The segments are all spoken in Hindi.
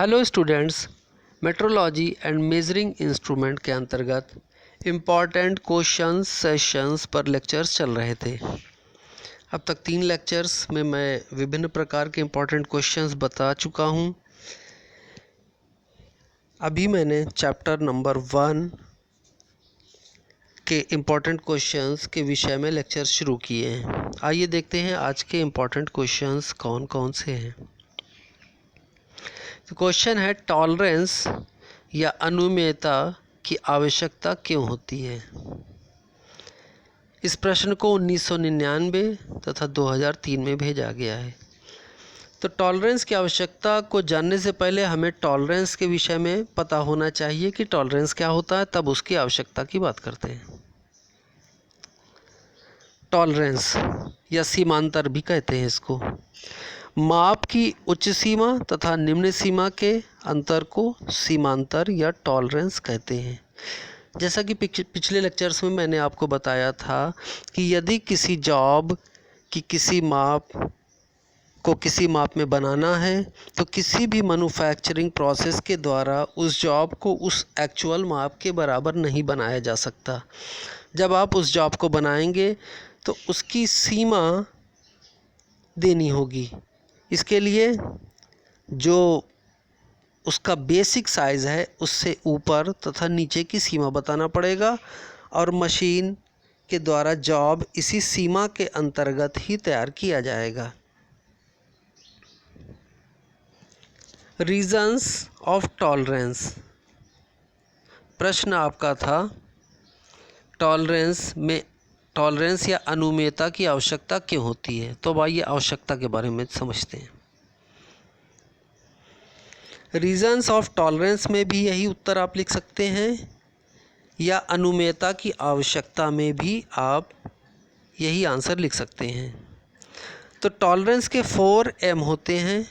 Hello students, metrology and measuring instrument के अंतर्गत इम्पॉर्टेंट क्वेश्चंस सेशंस पर लेक्चर्स चल रहे थे। अब तक 3 लेक्चर्स में मैं विभिन्न प्रकार के इम्पॉर्टेंट क्वेश्चंस बता चुका हूं। अभी मैंने चैप्टर नंबर 1 के इम्पॉर्टेंट क्वेश्चंस के विषय में लेक्चर शुरू किए हैं। आइए देखते हैं आज के इम्पॉर्टेंट क्वेश्चंस कौन कौन से हैं। क्वेश्चन है, टॉलरेंस या अनुमेयता की आवश्यकता क्यों होती है। इस प्रश्न को 1999 तथा 2003 में भेजा गया है। तो टॉलरेंस की आवश्यकता को जानने से पहले हमें टॉलरेंस के विषय में पता होना चाहिए कि टॉलरेंस क्या होता है, तब उसकी आवश्यकता की बात करते हैं। टॉलरेंस या सीमांतर भी कहते हैं इसको, माप की उच्च सीमा तथा निम्न सीमा के अंतर को सीमांतर या टॉलरेंस कहते हैं। जैसा कि पिछले लेक्चर्स में मैंने आपको बताया था कि यदि किसी जॉब की किसी माप में बनाना है तो किसी भी मैन्युफैक्चरिंग प्रोसेस के द्वारा उस जॉब को उस एक्चुअल माप के बराबर नहीं बनाया जा सकता। जब आप उस जॉब को बनाएंगे तो उसकी सीमा देनी होगी। इसके लिए जो उसका बेसिक साइज़ है उससे ऊपर तथा नीचे की सीमा बताना पड़ेगा और मशीन के द्वारा जॉब इसी सीमा के अंतर्गत ही तैयार किया जाएगा। रीजंस ऑफ टॉलरेंस, प्रश्न आपका था टॉलरेंस या अनुमेयता की आवश्यकता क्यों होती है। तो अब आइए आवश्यकता के बारे में समझते हैं। रीजंस ऑफ टॉलरेंस में भी यही उत्तर आप लिख सकते हैं या अनुमेयता की आवश्यकता में भी आप यही आंसर लिख सकते हैं। तो टॉलरेंस के 4 एम होते हैं,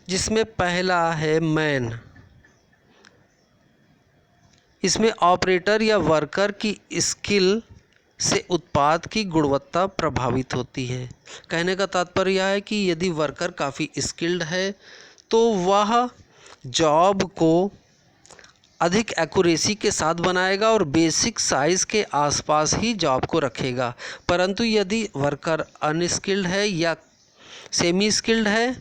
जिसमें पहला है मैन। इसमें ऑपरेटर या वर्कर की स्किल से उत्पाद की गुणवत्ता प्रभावित होती है। कहने का तात्पर्य यह है कि यदि वर्कर काफ़ी स्किल्ड है तो वह जॉब को अधिक एक्यूरेसी के साथ बनाएगा और बेसिक साइज़ के आसपास ही जॉब को रखेगा। परंतु यदि वर्कर अनस्किल्ड है या सेमी स्किल्ड है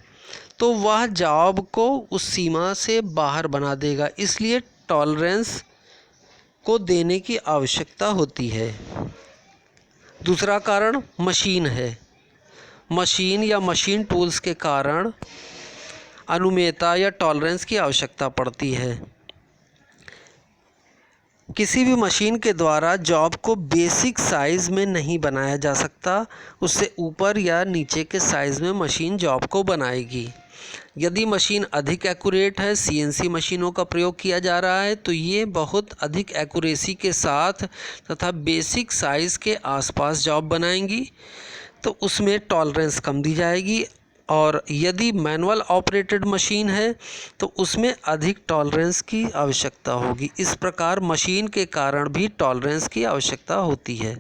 तो वह जॉब को उस सीमा से बाहर बना देगा। इसलिए टॉलरेंस को देने की आवश्यकता होती है। दूसरा कारण मशीन है। मशीन या मशीन टूल्स के कारण अनुमेयता या टॉलरेंस की आवश्यकता पड़ती है। किसी भी मशीन के द्वारा जॉब को बेसिक साइज़ में नहीं बनाया जा सकता, उससे ऊपर या नीचे के साइज़ में मशीन जॉब को बनाएगी। यदि मशीन अधिक एक्यूरेट है, सीएनसी मशीनों का प्रयोग किया जा रहा है, तो ये बहुत अधिक एक्यूरेसी के साथ तथा बेसिक साइज़ के आसपास जॉब बनाएंगी, तो उसमें टॉलरेंस कम दी जाएगी। और यदि मैनुअल ऑपरेटेड मशीन है तो उसमें अधिक टॉलरेंस की आवश्यकता होगी। इस प्रकार मशीन के कारण भी टॉलरेंस की आवश्यकता होती है।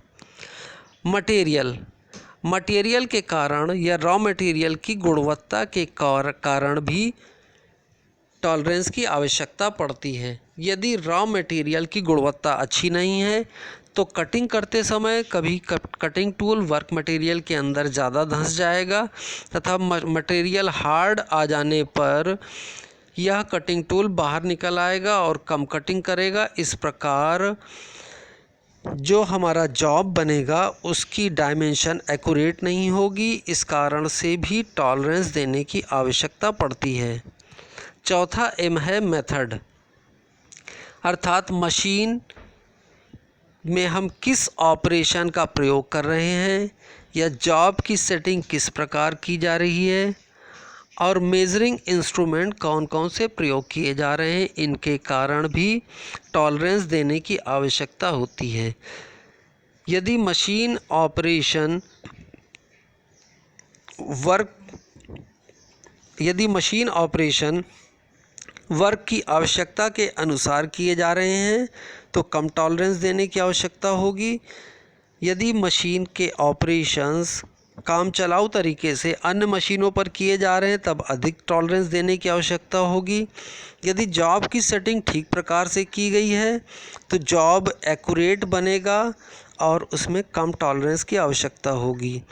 मटेरियल के कारण या रॉ मटेरियल की गुणवत्ता के कारण भी टॉलरेंस की आवश्यकता पड़ती है। यदि रॉ मटेरियल की गुणवत्ता अच्छी नहीं है तो कटिंग करते समय कभी कटिंग टूल वर्क मटेरियल के अंदर ज़्यादा धंस जाएगा तथा मटेरियल हार्ड आ जाने पर यह कटिंग टूल बाहर निकल आएगा और कम कटिंग करेगा। इस प्रकार जो हमारा जॉब बनेगा उसकी डायमेंशन एक्यूरेट नहीं होगी। इस कारण से भी टॉलरेंस देने की आवश्यकता पड़ती है। चौथा एम है मेथड, अर्थात मशीन में हम किस ऑपरेशन का प्रयोग कर रहे हैं या जॉब की सेटिंग किस प्रकार की जा रही है और मेजरिंग इंस्ट्रूमेंट कौन कौन से प्रयोग किए जा रहे हैं, इनके कारण भी टॉलरेंस देने की आवश्यकता होती है। यदि मशीन ऑपरेशन वर्क की आवश्यकता के अनुसार किए जा रहे हैं तो कम टॉलरेंस देने की आवश्यकता होगी। यदि मशीन के ऑपरेशंस काम चलाऊ तरीके से अन्य मशीनों पर किए जा रहे हैं तब अधिक टॉलरेंस देने की आवश्यकता होगी। यदि जॉब की सेटिंग ठीक प्रकार से की गई है तो जॉब एक्यूरेट बनेगा और उसमें कम टॉलरेंस की आवश्यकता होगी।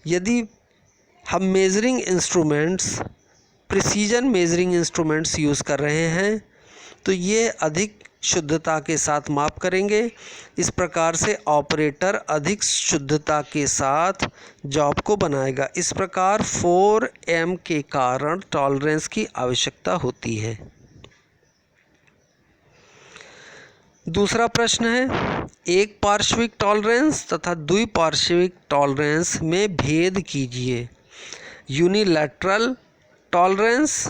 यदि हम measuring instruments, precision measuring instruments use कर रहे हैं तो ये अधिक शुद्धता के साथ माप करेंगे। इस प्रकार से ऑपरेटर अधिक शुद्धता के साथ जॉब को बनाएगा। इस प्रकार 4M के कारण टॉलरेंस की आवश्यकता होती है। दूसरा प्रश्न है, एक पार्श्विक टॉलरेंस तथा द्विपार्श्विक टॉलरेंस में भेद कीजिए। यूनिलैटरल टॉलरेंस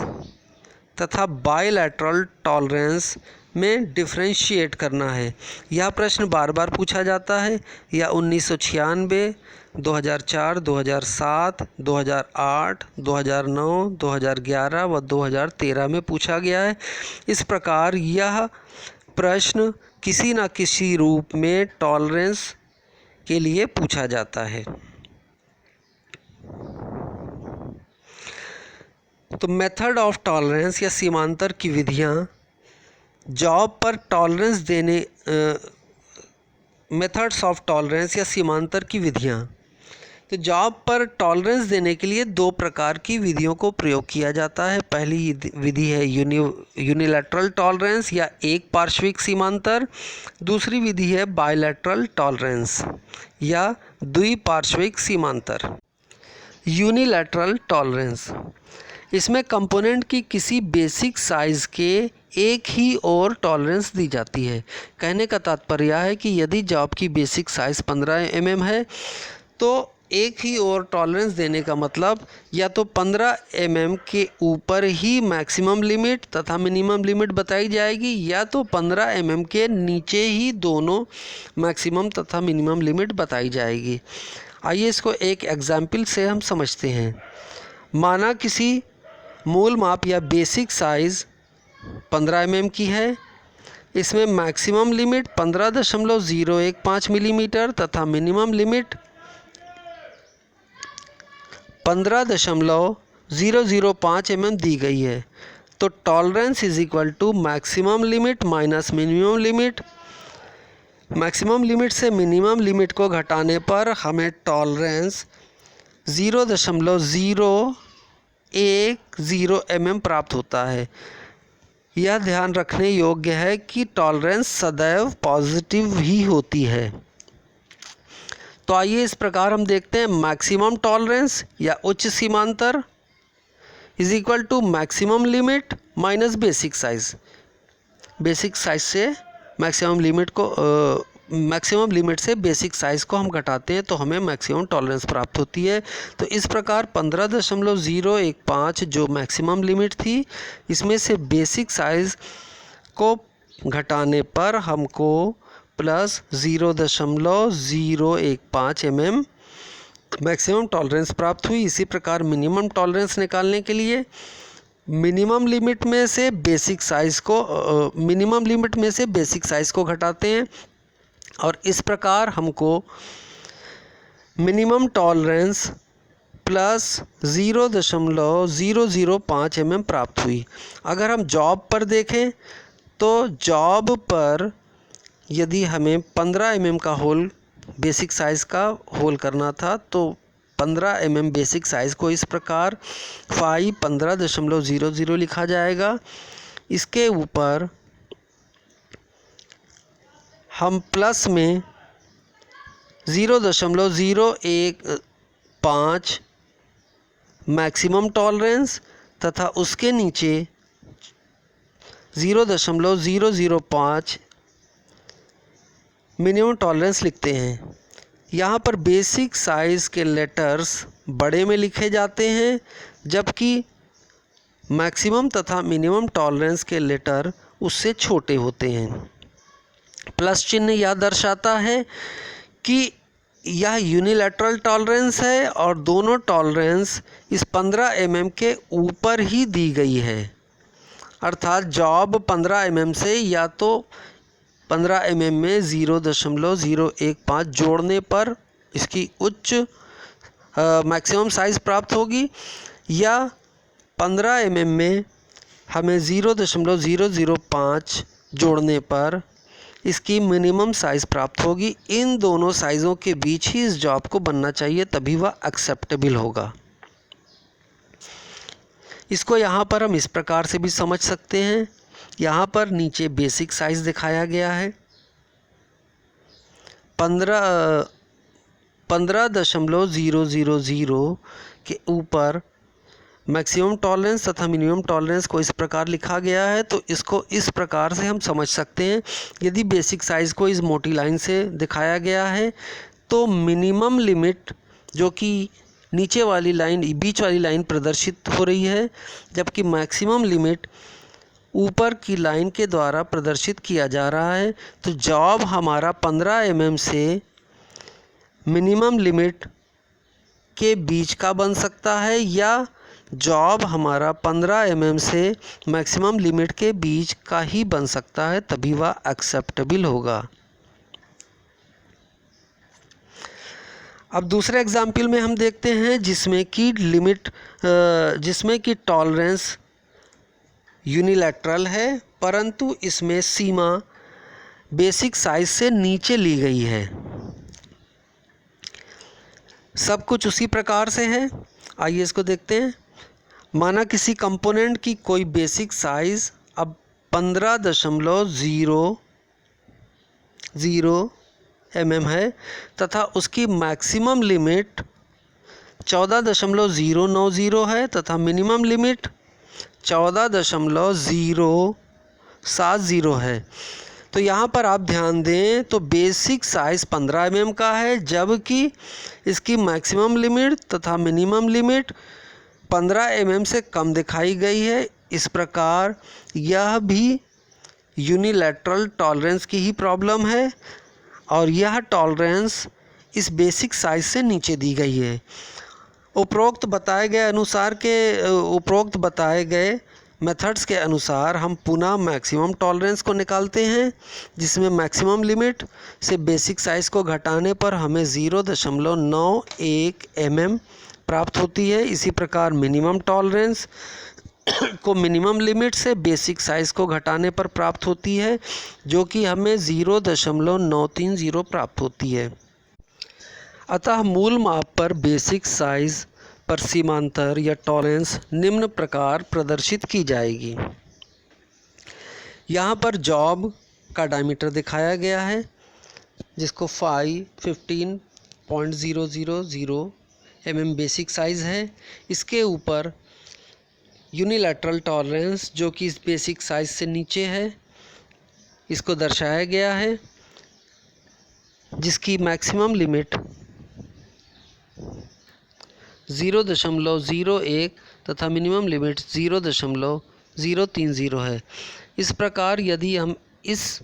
तथा बायलैटरल टॉलरेंस में डिफरेंशिएट करना है। यह प्रश्न बार बार पूछा जाता है। यह 1996, 2004, 2007, 2008, 2009, 2011 व 2013 में पूछा गया है। इस प्रकार यह प्रश्न किसी न किसी रूप में टॉलरेंस के लिए पूछा जाता है। तो मेथड ऑफ टॉलरेंस या सीमांतर की विधियाँ, जॉब पर टॉलरेंस देने, मेथड्स ऑफ टॉलरेंस या सीमांतर की विधियाँ। तो जॉब पर टॉलरेंस देने के लिए दो प्रकार की विधियों को प्रयोग किया जाता है। पहली विधि है यूनिलैटरल टॉलरेंस या एक पार्श्विक सीमांतर। दूसरी विधि है बायलैटरल टॉलरेंस या द्विपार्श्विक सीमांतर। यूनिलैटरल टॉलरेंस, इसमें कंपोनेंट की किसी बेसिक साइज़ के एक ही और टॉलरेंस दी जाती है। कहने का तात्पर्य है कि यदि जॉब की बेसिक साइज़ 15 mm है तो एक ही और टॉलरेंस देने का मतलब या तो 15 mm के ऊपर ही मैक्सिमम लिमिट तथा मिनिमम लिमिट बताई जाएगी या तो 15 mm के नीचे ही दोनों मैक्सिमम तथा मिनिमम लिमिट बताई जाएगी। आइए इसको एक एग्जाम्पल से हम समझते हैं। माना किसी मूल माप या बेसिक साइज़ 15 mm की है। इसमें मैक्सिमम लिमिट 15.015 मिलीमीटर तथा मिनिमम लिमिट 15.005 mm दी गई है। तो tolerance is equal to maximum limit minus minimum limit. Maximum limit से मिनिमम लिमिट को घटाने पर हमें टॉलरेंस 0.010 mm प्राप्त होता है। यह ध्यान रखने योग्य है कि टॉलरेंस सदैव पॉजिटिव ही होती है। तो आइए इस प्रकार हम देखते हैं, मैक्सिमम टॉलरेंस या उच्च सीमांतर is equal to maximum limit minus basic size. Basic size से मैक्सिमम लिमिट को मैक्सिमम लिमिट से बेसिक साइज़ को हम घटाते हैं तो हमें मैक्सिमम टॉलरेंस प्राप्त होती है। तो इस प्रकार 15.015 जो मैक्सिमम लिमिट थी, इसमें से बेसिक साइज़ को घटाने पर हमको प्लस 0.015 mm मैक्सिमम टॉलरेंस प्राप्त हुई। इसी प्रकार मिनिमम टॉलरेंस निकालने के लिए मिनिमम लिमिट में से बेसिक साइज़ को घटाते हैं और इस प्रकार हमको मिनिमम टॉलरेंस प्लस 0.005 mm प्राप्त हुई। अगर हम जॉब पर देखें तो जॉब पर यदि हमें 15 mm का होल बेसिक साइज़ का होल करना था तो 15 mm बेसिक साइज़ को इस प्रकार 15.00 लिखा जाएगा। इसके ऊपर हम प्लस में 0.015 मैक्सिमम टॉलरेंस तथा उसके नीचे 0.005 मिनिमम टॉलरेंस लिखते हैं। यहाँ पर बेसिक साइज़ के लेटर्स बड़े में लिखे जाते हैं जबकि मैक्सिमम तथा मिनिमम टॉलरेंस के लेटर उससे छोटे होते हैं। प्लस चिन्ह यह दर्शाता है कि यह यूनिलैटरल टॉलरेंस है और दोनों टॉलरेंस इस 15 mm के ऊपर ही दी गई है। अर्थात जॉब 15 mm से या तो 15 mm में 0.015 जोड़ने पर इसकी उच्च मैक्सिमम साइज़ प्राप्त होगी, या 15 mm में हमें 0.005 जोड़ने पर इसकी मिनिमम साइज़ प्राप्त होगी। इन दोनों साइज़ों के बीच ही इस जॉब को बनना चाहिए, तभी वह एक्सेप्टेबल होगा। इसको यहाँ पर हम इस प्रकार से भी समझ सकते हैं। यहाँ पर नीचे बेसिक साइज़ दिखाया गया है, 15.000 के ऊपर मैक्सिमम टॉलरेंस तथा मिनिमम टॉलरेंस को इस प्रकार लिखा गया है। तो इसको इस प्रकार से हम समझ सकते हैं, यदि बेसिक साइज़ को इस मोटी लाइन से दिखाया गया है तो मिनिमम लिमिट जो कि नीचे वाली लाइन, बीच वाली लाइन प्रदर्शित हो रही है, जबकि मैक्सिमम लिमिट ऊपर की लाइन के द्वारा प्रदर्शित किया जा रहा है। तो जॉब हमारा 15 mm से मिनिमम लिमिट के बीच का बन सकता है, या जॉब हमारा 15 mm से मैक्सिमम लिमिट के बीच का ही बन सकता है, तभी वह एक्सेप्टेबल होगा। अब दूसरे एग्जाम्पल में हम देखते हैं जिसमें कि टॉलरेंस यूनिलैटरल है, परंतु इसमें सीमा बेसिक साइज से नीचे ली गई है। सब कुछ उसी प्रकार से है। आइए इसको देखते हैं। माना किसी कंपोनेंट की कोई बेसिक साइज़ अब 15.00 mm है तथा उसकी मैक्सिमम लिमिट 14.090 है तथा मिनिमम लिमिट 14.070 है। तो यहाँ पर आप ध्यान दें तो बेसिक साइज़ 15 mm का है, जबकि इसकी मैक्सिमम लिमिट तथा मिनिमम लिमिट 15 mm से कम दिखाई गई है। इस प्रकार यह भी यूनिलैटरल टॉलरेंस की ही प्रॉब्लम है और यह टॉलरेंस इस बेसिक साइज़ से नीचे दी गई है। उपरोक्त बताए गए मेथड्स के अनुसार हम पुनः मैक्सिमम टॉलरेंस को निकालते हैं, जिसमें मैक्सिमम लिमिट से बेसिक साइज़ को घटाने पर हमें 0.91 mm प्राप्त होती है। इसी प्रकार मिनिमम टॉलरेंस को मिनिमम लिमिट से बेसिक साइज़ को घटाने पर प्राप्त होती है, जो कि हमें 0.930 प्राप्त होती है। अतः मूल माप पर बेसिक साइज़ पर सीमांतर या टॉलरेंस निम्न प्रकार प्रदर्शित की जाएगी। यहाँ पर जॉब का डायमीटर दिखाया गया है, जिसको 15.000 mm बेसिक साइज़ है। इसके ऊपर यूनिलैटरल टॉलरेंस जो कि इस बेसिक साइज़ से नीचे है, इसको दर्शाया गया है, जिसकी मैक्सिमम लिमिट 0.01 तथा मिनिमम लिमिट 0.030 है। इस प्रकार यदि हम इस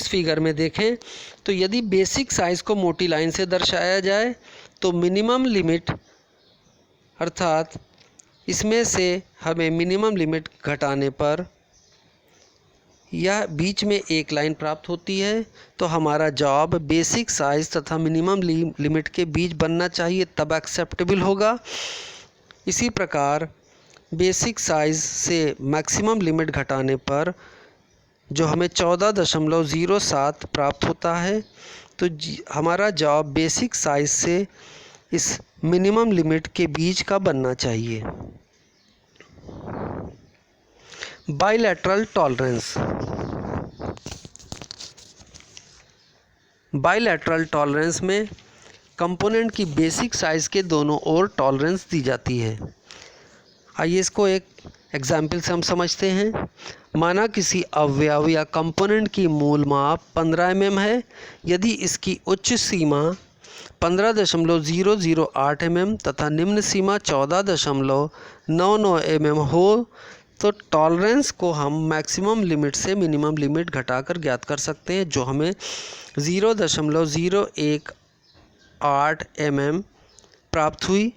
फिगर में देखें तो यदि बेसिक साइज़ को मोटी लाइन से दर्शाया जाए तो मिनिमम लिमिट अर्थात इसमें से हमें मिनिमम लिमिट घटाने पर यह बीच में एक लाइन प्राप्त होती है। तो हमारा जॉब बेसिक साइज़ तथा मिनिमम लिमिट के बीच बनना चाहिए, तब एक्सेप्टेबल होगा। इसी प्रकार बेसिक साइज़ से मैक्सिमम लिमिट घटाने पर जो हमें 14.07 प्राप्त होता है, तो हमारा जॉब बेसिक साइज़ से इस मिनिमम लिमिट के बीच का बनना चाहिए। Bilateral tolerance. बाइलैटरल टॉलरेंस में कंपोनेंट की बेसिक साइज़ के दोनों ओर टॉलरेंस दी जाती है। आइए इसको एक एग्जाम्पल से हम समझते हैं। माना किसी अवयव या कंपोनेंट की मूल माप 15 mm है। यदि इसकी उच्च सीमा 15.008 mm तथा निम्न सीमा 14.99 mm हो तो टॉलरेंस को हम मैक्सिमम लिमिट से मिनिमम लिमिट घटाकर ज्ञात कर सकते हैं, जो हमें 0.018 mm प्राप्त हुई।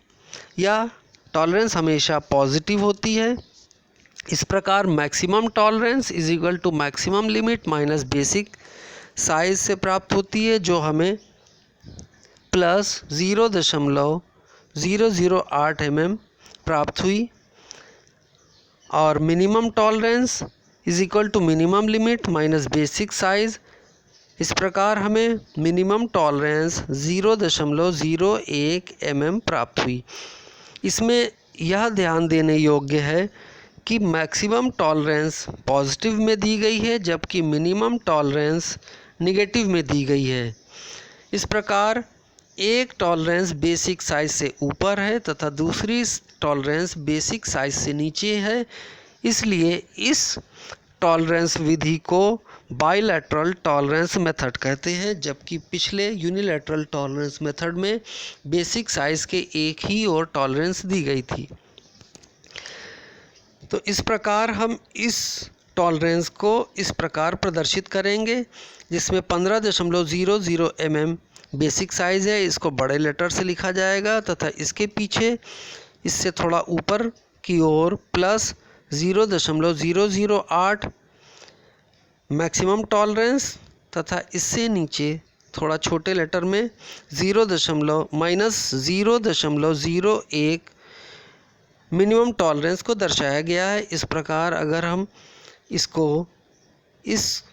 या टॉलरेंस हमेशा पॉजिटिव होती है। इस प्रकार maximum tolerance is equal to maximum limit minus basic size से प्राप्त होती है, जो हमें प्लस 0.008 mm प्राप्त हुई और minimum tolerance is equal to minimum limit minus basic size. इस प्रकार हमें मिनिमम टॉलरेंस 0.01 mm प्राप्त हुई। इसमें यह ध्यान देने योग्य है कि मैक्सिमम टॉलरेंस पॉजिटिव में दी गई है जबकि मिनिमम टॉलरेंस निगेटिव में दी गई है। इस प्रकार एक टॉलरेंस बेसिक साइज से ऊपर है तथा दूसरी टॉलरेंस बेसिक साइज से नीचे है, इसलिए इस टॉलरेंस विधि को बाइलैटरल टॉलरेंस मेथड कहते हैं, जबकि पिछले यूनिलैटरल टॉलरेंस मेथड में बेसिक साइज के एक ही और टॉलरेंस दी गई थी। तो इस प्रकार हम इस टॉलरेंस को इस प्रकार प्रदर्शित करेंगे, जिसमें 15.00 mm बेसिक साइज़ है, इसको बड़े लेटर से लिखा जाएगा तथा इसके पीछे इससे थोड़ा ऊपर की ओर प्लस 0.008 मैक्सिमम टॉलरेंस तथा इससे नीचे थोड़ा छोटे लेटर में -0.01 मिनिमम टॉलरेंस को दर्शाया गया है। इस प्रकार अगर हम इसको इस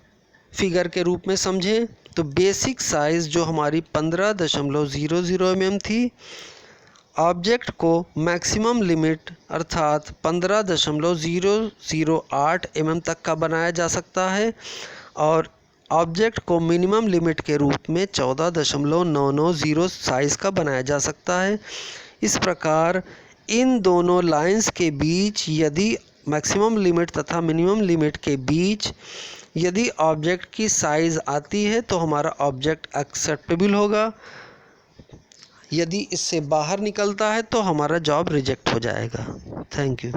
फिगर के रूप में समझें तो बेसिक साइज़ जो हमारी 15.00 mm थी, ऑब्जेक्ट को मैक्सिमम लिमिट अर्थात 15.008 mm तक का बनाया जा सकता है और ऑब्जेक्ट को मिनिमम लिमिट के रूप में 14.990 साइज़ का बनाया जा सकता है। इस प्रकार इन दोनों लाइंस के बीच यदि मैक्सिमम लिमिट तथा मिनिमम लिमिट के बीच यदि ऑब्जेक्ट की साइज़ आती है तो हमारा ऑब्जेक्ट एक्सेप्टेबल होगा, यदि इससे बाहर निकलता है तो हमारा जॉब रिजेक्ट हो जाएगा। Thank you.